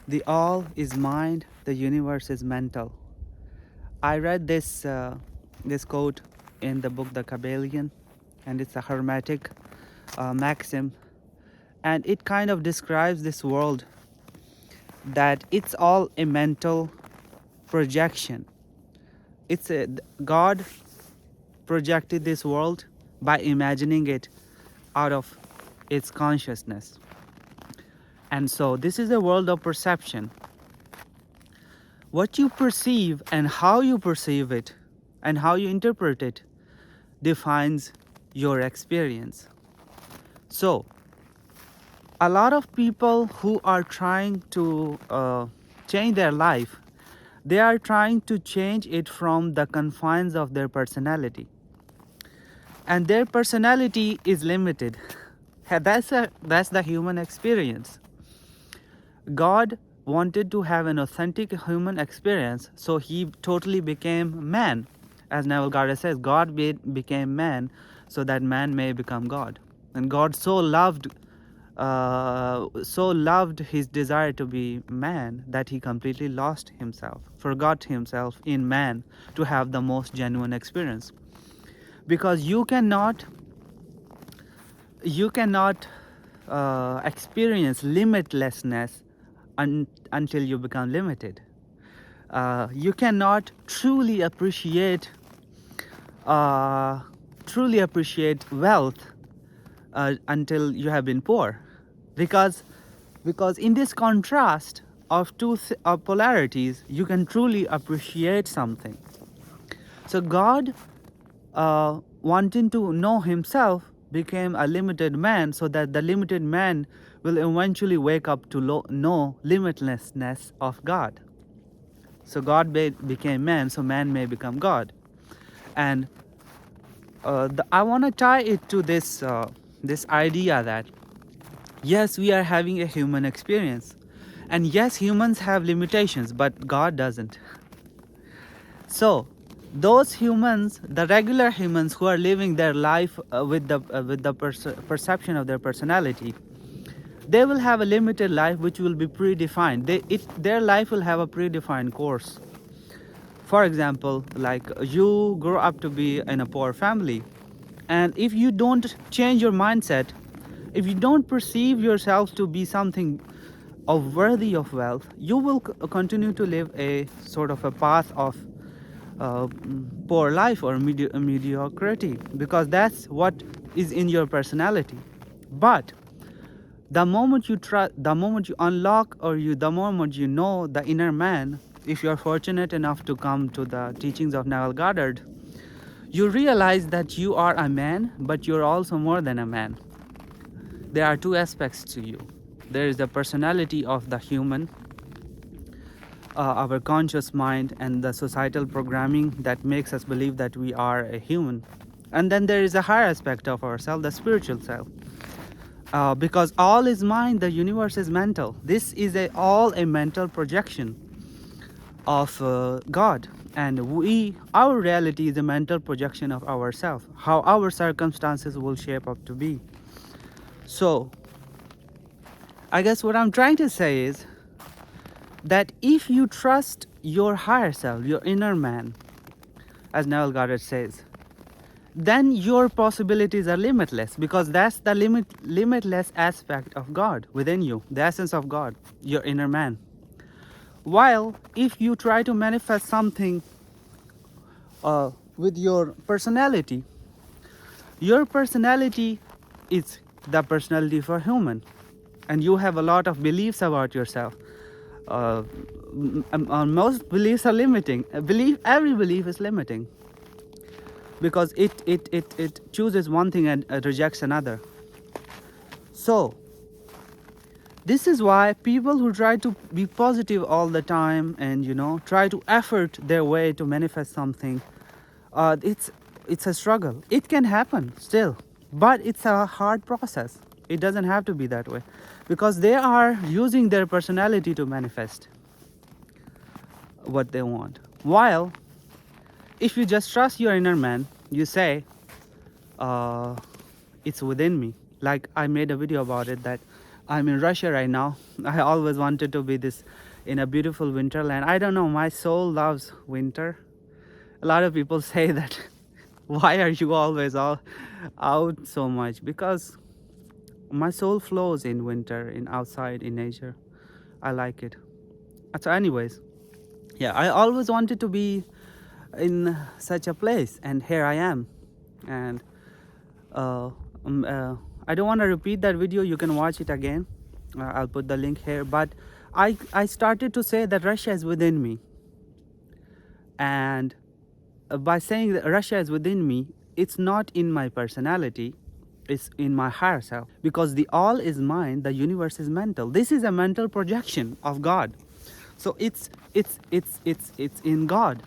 The all is mind, the universe is mental. I read this quote in the book The Kabbalion, and it's a Hermetic maxim, and it kind of describes this world that it's all a mental projection. God projected this world by imagining it out of its consciousness. And so this is a world of perception. What you perceive and how you perceive it and how you interpret it defines your experience. So, a lot of people who are trying to change their life, they are trying to change it from the confines of their personality. And their personality is limited. That's the human experience. God wanted to have an authentic human experience, so he totally became man. As Neville Goddard says, God became man so that man may become God. And God so loved his desire to be man that he completely lost himself, forgot himself in man to have the most genuine experience. Because you cannot experience limitlessness until you become limited. You cannot truly appreciate wealth until you have been poor, because in this contrast of of polarities, you can truly appreciate something. So God, wanting to know himself, became a limited man so that the limited man will eventually wake up to know limitlessness of God. So God became man so man may become God. And I want to tie it to this idea that yes, we are having a human experience, and yes, humans have limitations, but God doesn't. So those humans, the regular humans who are living their life with the perception of their personality, they will have a limited life which will be predefined. Their life will have a predefined course. For example, like you grow up to be in a poor family, and if you don't change your mindset, if you don't perceive yourself to be something of worthy of wealth, you will continue to live a sort of a path of poor life or mediocrity, because that's what is in your personality. But the moment you the moment you unlock, or the moment you know the inner man, if you're fortunate enough to come to the teachings of Neville Goddard, you realize that you are a man, but you're also more than a man. There are two aspects to you. There is the personality of the human, our conscious mind, and the societal programming that makes us believe that we are a human. And then there is a higher aspect of ourselves, the spiritual self. Because all is mind, the universe is mental. This is all a mental projection of God. And our reality is a mental projection of ourselves, how our circumstances will shape up to be. So, I guess what I'm trying to say is that if you trust your higher self, your inner man, as Neville Goddard says, then your possibilities are limitless, because that's the limitless aspect of God within you, the essence of God, your inner man. While if you try to manifest something with your personality is the personality for human, and you have a lot of beliefs about yourself. Most beliefs are limiting. Every belief is limiting, because it chooses one thing and rejects another. So this is why people who try to be positive all the time and try to effort their way to manifest something, it's a struggle. It can happen still, but it's a hard process. It doesn't have to be that way, because they are using their personality to manifest what they want. While if you just trust your inner man, you say, it's within me. Like I made a video about it, that I'm in Russia right now. I always wanted to be this in a beautiful winter land. I don't know, my soul loves winter. A lot of people say that why are you always all out so much? Because my soul flows in winter, in outside, in nature. I like it. So anyways, yeah, I always wanted to be in such a place, and here I am. And uh, um, uh, I don't want to repeat that video. You can watch it again. I'll put the link here. But I started to say that Russia is within me. And by saying that Russia is within me, it's not in my personality, it's in my higher self. Because the all is mind, the universe is mental. This is a mental projection of God. So it's in God.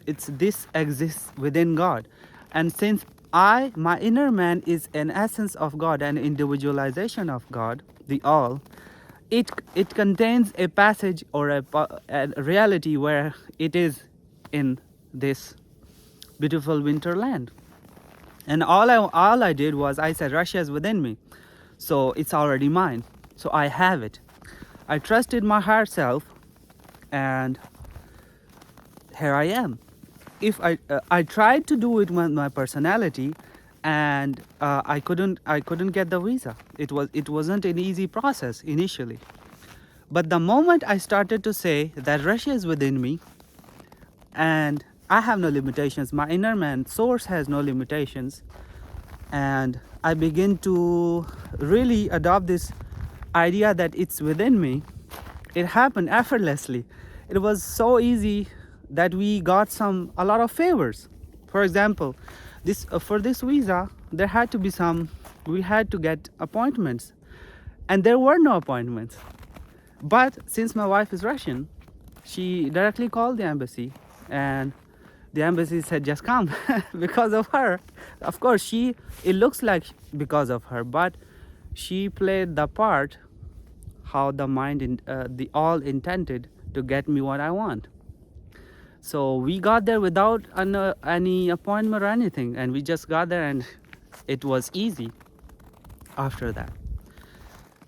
This exists within God. And since my inner man is an essence of God, an individualization of God, the all, it contains a passage or a reality where it is in this beautiful winter land. And all I did was I said Russia is within me, so it's already mine, so I have it. I trusted my higher self, and here I am. If I tried to do it with my personality, and I couldn't get the visa. It wasn't an easy process initially. But the moment I started to say that Russia is within me, and I have no limitations, my inner man, source, has no limitations, and I begin to really adopt this idea that it's within me, it happened effortlessly. It was so easy that we got a lot of favors. For example, for this visa, there had to be we had to get appointments, and there were no appointments. But since my wife is Russian, she directly called the embassy, and the embassy said just come. Because of her, of course, it looks like because of her, but she played the part how the mind the all intended to get me what I want. So we got there without any appointment or anything, and we just got there, and it was easy after that.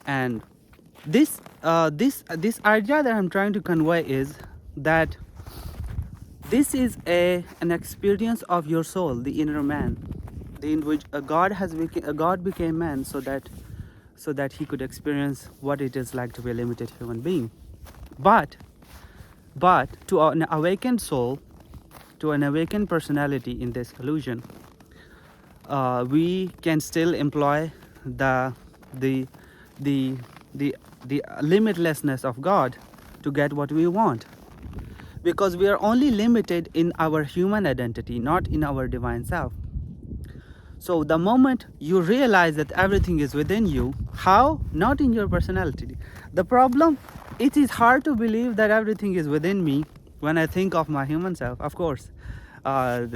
And this idea that I'm trying to convey is that this is an experience of your soul, the inner man, in which God became man so that he could experience what it is like to be a limited human being. But to an awakened soul, to an awakened personality in this illusion, we can still employ the limitlessness of God to get what we want. Because we are only limited in our human identity, not in our divine self. So the moment you realize that everything is within you, how? Not in your personality. The problem, it is hard to believe that everything is within me when I think of my human self. Of course, I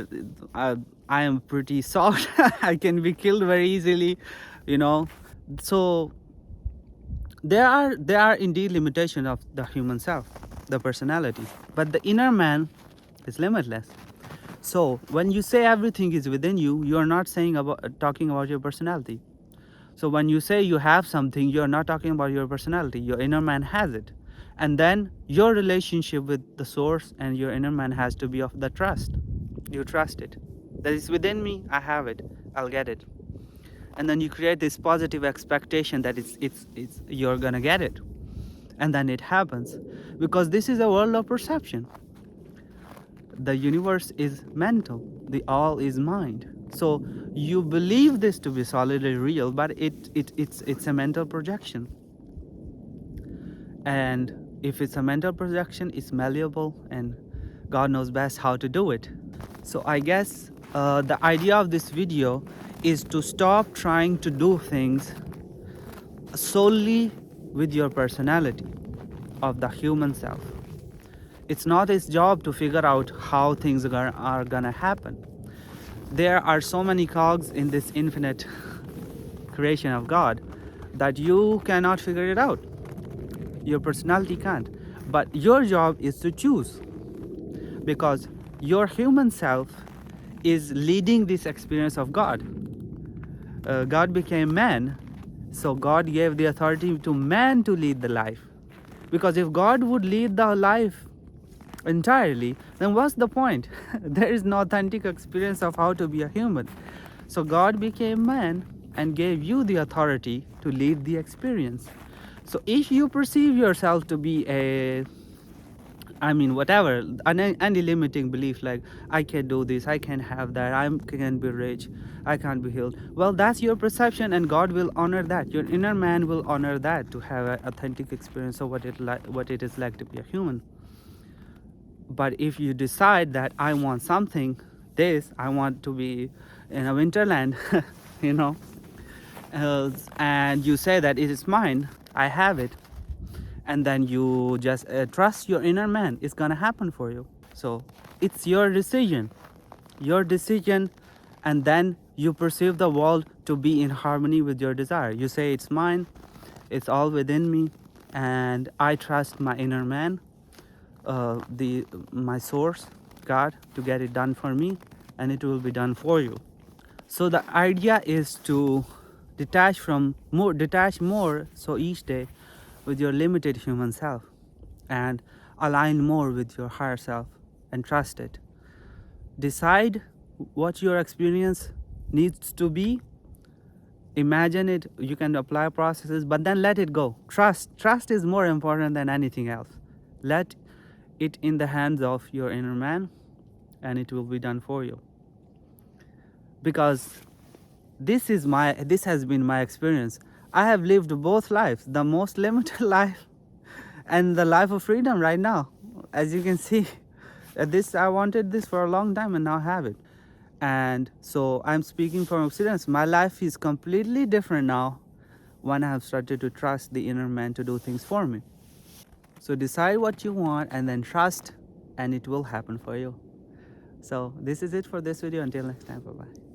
am pretty soft. I can be killed very easily, So there are indeed limitations of the human self, the personality. But the inner man is limitless. So when you say everything is within you, you are not talking about your personality. So when you say you have something, you are not talking about your personality. Your inner man has it. And then your relationship with the source and your inner man has to be of the trust. You trust it. That is within me, I have it, I'll get it. And then you create this positive expectation that you're gonna get it. And then it happens. Because this is a world of perception. The universe is mental, the all is mind. So you believe this to be solidly real, but it's a mental projection. And if it's a mental projection, it's malleable, and God knows best how to do it. So I guess the idea of this video is to stop trying to do things solely with your personality of the human self. It's not his job to figure out how things are gonna happen. There are so many cogs in this infinite creation of God that you cannot figure it out. Your personality can't. But your job is to choose, because your human self is leading this experience of God. God became man, So God gave the authority to man to lead the life. Because if God would lead the life entirely, then what's the point? There is no authentic experience of how to be a human. So God became man and gave you the authority to lead the experience. So if you perceive yourself to be a, I mean, whatever, any limiting belief like I can't do this, I can't have that, I can't be rich, I can't be healed. Well, that's your perception, and God will honor that. Your inner man will honor that to have an authentic experience of what it is like to be a human. But if you decide that I want something, this, I want to be in a winterland, you know, and you say that it is mine, I have it, and then you just trust your inner man, it's gonna happen for you. So it's your decision, and then you perceive the world to be in harmony with your desire. You say it's mine, it's all within me, and I trust my inner man, my source, God, to get it done for me, and it will be done for you. So the idea is to detach more, so each day with your limited human self, and align more with your higher self and trust it. Decide what your experience needs to be. Imagine it, you can apply processes, but then let it go. Trust is more important than anything else. Let it in the hands of your inner man, and it will be done for you. Because this has been my experience. I have lived both lives, the most limited life and the life of freedom right now. As you can see, I wanted this for a long time, and now I have it. And so I'm speaking from experience. My life is completely different now when I have started to trust the inner man to do things for me. So decide what you want and then trust, and it will happen for you. So this is it for this video. Until next time, bye bye.